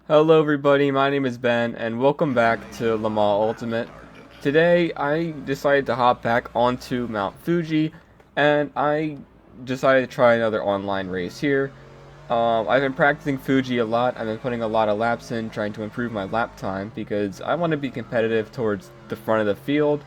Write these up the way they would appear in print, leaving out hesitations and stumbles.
Hello everybody, my name is Ben, and welcome back to Le Mans Ultimate. Today, I decided to hop back onto Mount Fuji, and I decided to try another online race here. I've been practicing Fuji a lot, I've been putting a lot of laps in, trying to improve my lap time, because I want to be competitive towards the front of the field,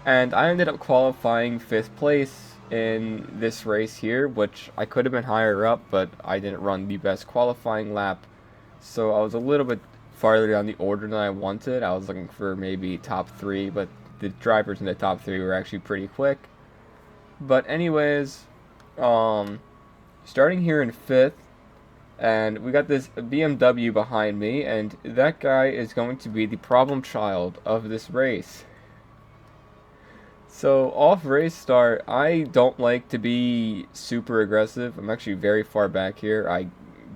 and I ended up qualifying 5th place in this race here, which I could have been higher up, but I didn't run the best qualifying lap. So I was a little bit farther down the order than I wanted. I was looking for maybe top 3, but the drivers in the top 3 were actually pretty quick. But anyways, um, starting here in 5th, and we got this BMW behind me, and that guy is going to be the problem child of this race. So off race start, I don't like to be super aggressive. I'm actually very far back here. I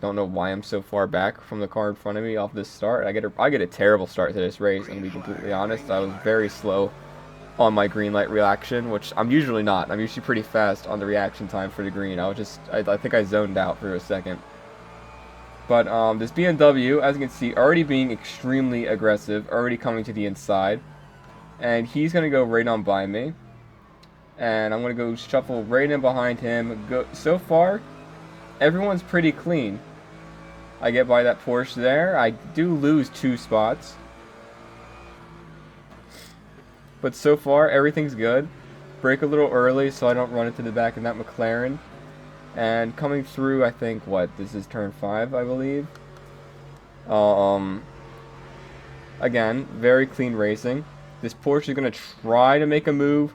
don't know why I'm so far back from the car in front of me off this start. I get a terrible start to this race, and to be completely honest, I was very slow on my green light reaction, which I'm usually not. I'm usually pretty fast on the reaction time for the green. I think I zoned out for a second. But this BMW, as you can see, already being extremely aggressive, already coming to the inside, and he's gonna go right on by me, and I'm gonna go shuffle right in behind him. So far, everyone's pretty clean. I get by that Porsche there. I do lose 2 spots. But so far, everything's good. Brake a little early so I don't run into the back of that McLaren. And coming through, I think, this is turn 5, I believe. Again, very clean racing. This Porsche is going to try to make a move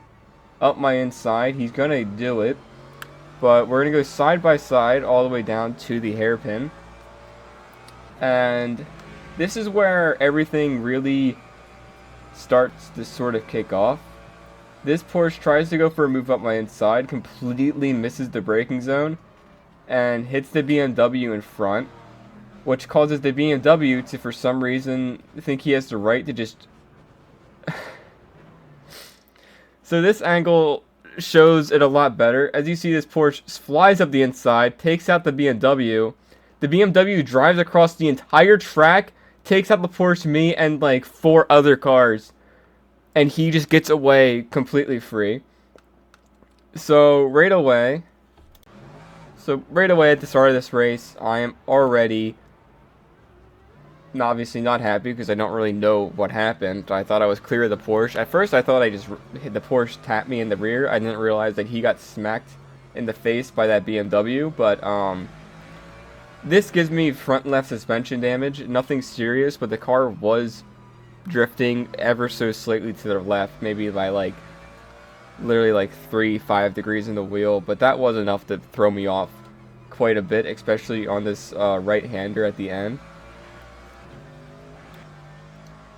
up my inside. He's going to do it. But we're going to go side by side all the way down to the hairpin. And this is where everything really starts to sort of kick off. This Porsche tries to go for a move up my inside, completely misses the braking zone, and hits the BMW in front, which causes the BMW to, for some reason, think he has the right to just... So this angle shows it a lot better. As you see, this Porsche flies up the inside, takes out the BMW. The BMW drives across the entire track, takes out the Porsche, me, and like 4 other cars. And he just gets away completely free. So right away at the start of this race, I am already obviously not happy because I don't really know what happened. I thought I was clear of the Porsche. At first I thought the Porsche tapped me in the rear. I didn't realize that he got smacked in the face by that BMW, but this gives me front and left suspension damage. Nothing serious, but the car was drifting ever so slightly to the left, maybe by literally 3-5 degrees in the wheel, but that was enough to throw me off quite a bit, especially on this right-hander at the end.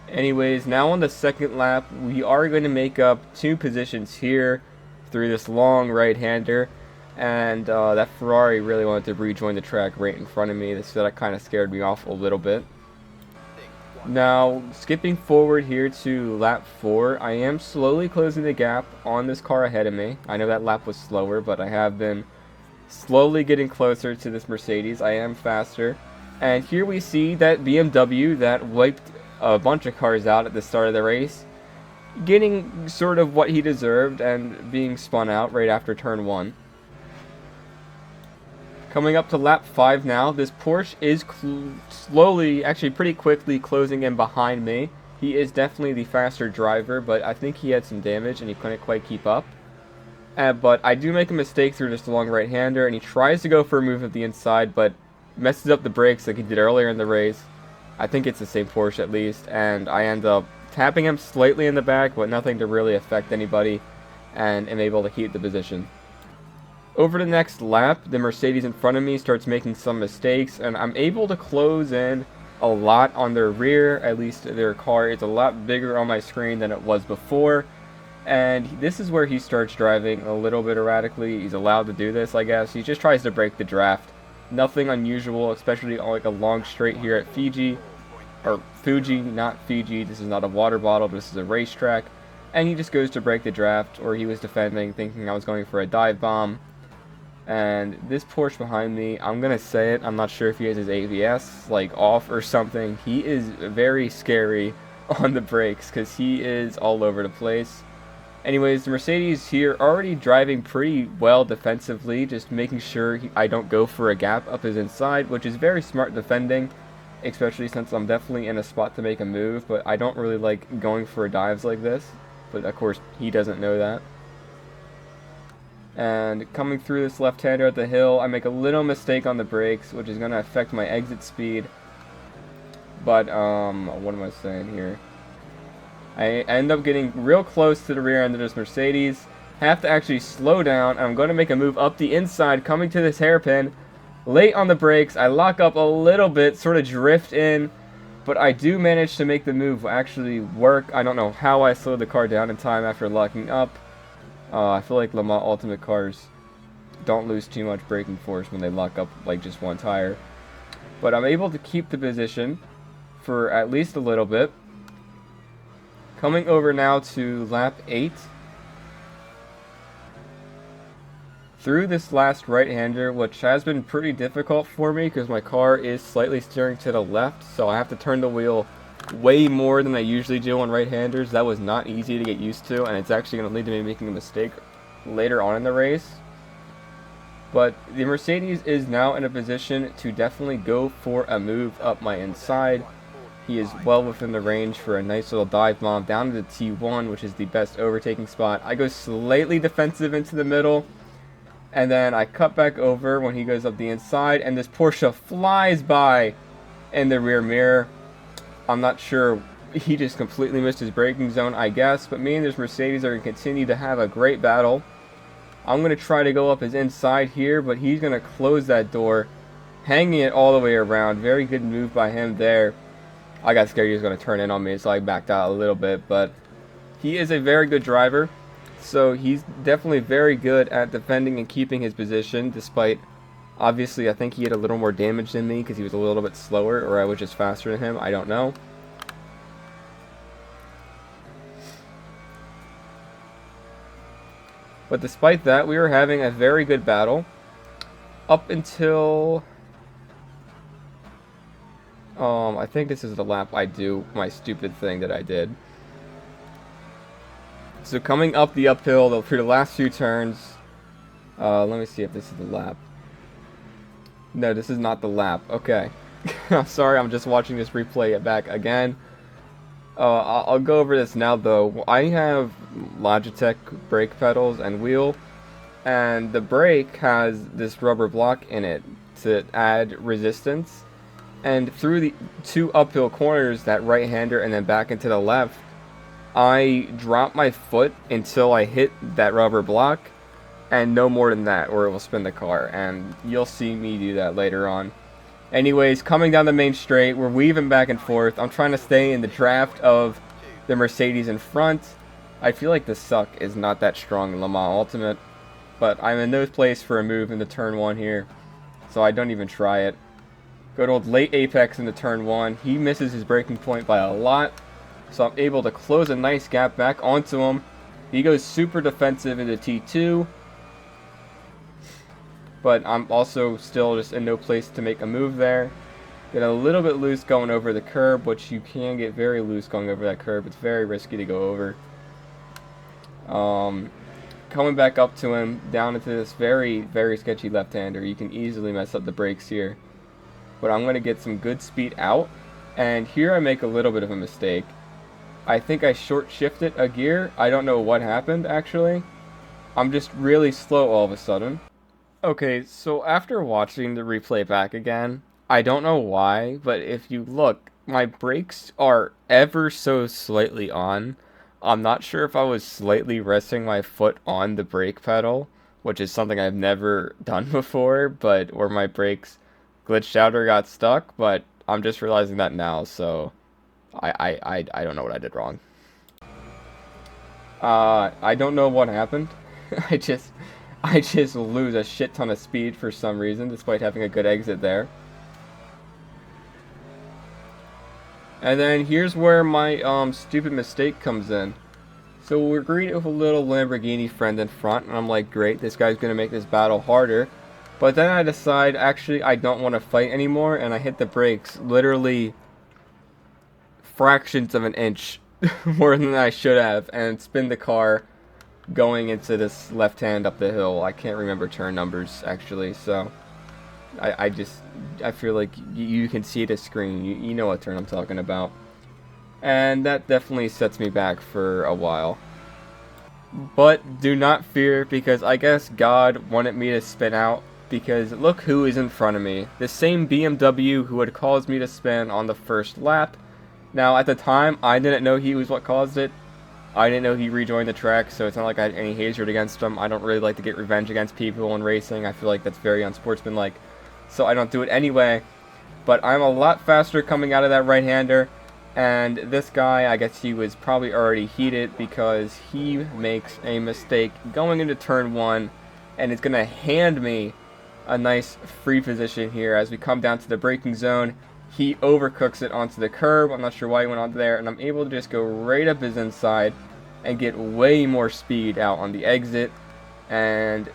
Anyways, now on the second lap, we are going to make up 2 positions here through this long right-hander, and that Ferrari really wanted to rejoin the track right in front of me, so that kind of scared me off a little bit. Now, skipping forward here to lap 4, I am slowly closing the gap on this car ahead of me. I know that lap was slower, but I have been slowly getting closer to this Mercedes. I am faster. And here we see that BMW that wiped a bunch of cars out at the start of the race, getting sort of what he deserved and being spun out right after turn 1. Coming up to lap 5 now, this Porsche is slowly, actually pretty quickly closing in behind me. He is definitely the faster driver, but I think he had some damage and he couldn't quite keep up. But I do make a mistake through this long right-hander, and he tries to go for a move at the inside, but messes up the brakes like he did earlier in the race. I think it's the same Porsche at least, and I end up tapping him slightly in the back, but nothing to really affect anybody, and am able to keep the position. Over the next lap, the Mercedes in front of me starts making some mistakes, and I'm able to close in a lot on their rear. At least their car is a lot bigger on my screen than it was before. And this is where he starts driving a little bit erratically. He's allowed to do this, I guess. He just tries to break the draft. Nothing unusual, especially on a long straight here at Fiji. Or Fuji, not Fiji. This is not a water bottle. This is a racetrack. And he just goes to break the draft, or he was defending, thinking I was going for a dive bomb. And this Porsche behind me, I'm gonna say it, I'm not sure if he has his ABS like off or something. He is very scary on the brakes because he is all over the place. Anyways, the Mercedes here already driving pretty well defensively, just making sure I don't go for a gap up his inside, which is very smart defending, especially since I'm definitely in a spot to make a move, but I don't really like going for dives like this. But of course, he doesn't know that. And coming through this left-hander at the hill, I make a little mistake on the brakes, which is going to affect my exit speed. But, what am I saying here? I end up getting real close to the rear end of this Mercedes. Have to actually slow down. I'm going to make a move up the inside, coming to this hairpin. Late on the brakes, I lock up a little bit, sort of drift in. But I do manage to make the move actually work. I don't know how I slowed the car down in time after locking up. I feel like Le Mans Ultimate cars don't lose too much braking force when they lock up like just one tire. But I'm able to keep the position for at least a little bit. Coming over now to lap 8. Through this last right-hander, which has been pretty difficult for me because my car is slightly steering to the left, so I have to turn the wheel way more than I usually do on right-handers. That was not easy to get used to, and it's actually going to lead to me making a mistake later on in the race. But the Mercedes is now in a position to definitely go for a move up my inside. He is well within the range for a nice little dive bomb down to the T1, which is the best overtaking spot. I go slightly defensive into the middle, and then I cut back over when he goes up the inside, and this Porsche flies by in the rear mirror. I'm not sure, he just completely missed his braking zone, I guess, but me and this Mercedes are going to continue to have a great battle. I'm going to try to go up his inside here, but he's going to close that door, hanging it all the way around. Very good move by him there. I got scared he was going to turn in on me, so I backed out a little bit, but he is a very good driver, so he's definitely very good at defending and keeping his position, despite, obviously, I think he had a little more damage than me because he was a little bit slower, or I was just faster than him, I don't know. But despite that, we were having a very good battle up until I think this is the lap I do my stupid thing that I did. So coming up the uphill through the last few turns, let me see if this is the lap. No, this is not the lap. Okay. I'm sorry, I'm just watching this replay it back again. I'll go over this now though. I have Logitech brake pedals and wheel, and the brake has this rubber block in it to add resistance. And through the 2 uphill corners, that right-hander and then back into the left, I drop my foot until I hit that rubber block, and no more than that, or it will spin the car. And you'll see me do that later on. Anyways, coming down the main straight, we're weaving back and forth. I'm trying to stay in the draft of the Mercedes in front. I feel like the suck is not that strong in Le Mans Ultimate, but I'm in no place for a move into turn 1 here, so I don't even try it. Good old late apex into turn 1. He misses his braking point by a lot, so I'm able to close a nice gap back onto him. He goes super defensive into T2, but I'm also still just in no place to make a move there. Get a little bit loose going over the curb, which you can get very loose going over that curb. It's very risky to go over. Coming back up to him, down into this very, very sketchy left-hander. You can easily mess up the brakes here. But I'm going to get some good speed out. And here I make a little bit of a mistake. I think I short shifted a gear. I don't know what happened, actually. I'm just really slow all of a sudden. Okay, so after watching the replay back again, I don't know why, but if you look, my brakes are ever so slightly on. I'm not sure if I was slightly resting my foot on the brake pedal, which is something I've never done before, but where my brakes glitched out or got stuck, but I'm just realizing that now, so I don't know what I did wrong. I don't know what happened. I just lose a shit ton of speed for some reason, despite having a good exit there. And then here's where my stupid mistake comes in. So we're greeted with a little Lamborghini friend in front, and I'm like, great, this guy's gonna make this battle harder. But then I decide, actually, I don't want to fight anymore, and I hit the brakes literally fractions of an inch more than I should have, and spin the car going into this left hand up the hill. I can't remember turn numbers, actually, so I feel like you can see the screen. You know what turn I'm talking about. And that definitely sets me back for a while. But do not fear, because I guess God wanted me to spin out, because look who is in front of me. The same BMW who had caused me to spin on the first lap. Now, at the time, I didn't know he was what caused it. I didn't know he rejoined the track, so it's not like I had any hatred against him. I don't really like to get revenge against people in racing. I feel like that's very unsportsmanlike, so I don't do it anyway. But I'm a lot faster coming out of that right-hander, and this guy, I guess he was probably already heated because he makes a mistake going into turn 1, and it's going to hand me a nice free position here as we come down to the braking zone. He overcooks it onto the curb. I'm not sure why he went onto there, and I'm able to just go right up his inside and get way more speed out on the exit, and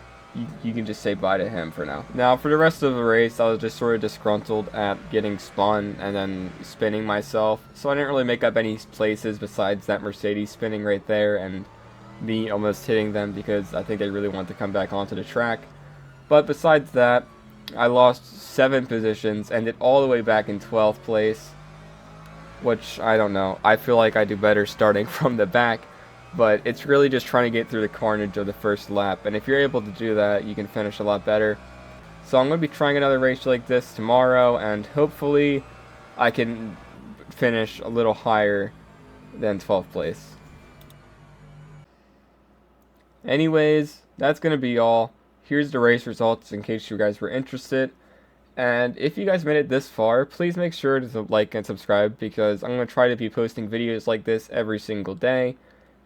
you can just say bye to him for now. Now, for the rest of the race, I was just sort of disgruntled at getting spun and then spinning myself, so I didn't really make up any places besides that Mercedes spinning right there and me almost hitting them because I think they really want to come back onto the track. But besides that, I lost 7 positions, ended all the way back in 12th place, which, I don't know, I feel like I do better starting from the back, but it's really just trying to get through the carnage of the first lap, and if you're able to do that, you can finish a lot better. So I'm going to be trying another race like this tomorrow, and hopefully I can finish a little higher than 12th place. Anyways, that's going to be all. Here's the race results in case you guys were interested. And if you guys made it this far, please make sure to like and subscribe, because I'm going to try to be posting videos like this every single day.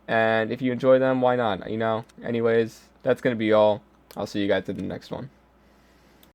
And if you enjoy them, why not? You know? Anyways, that's going to be all. I'll see you guys in the next one.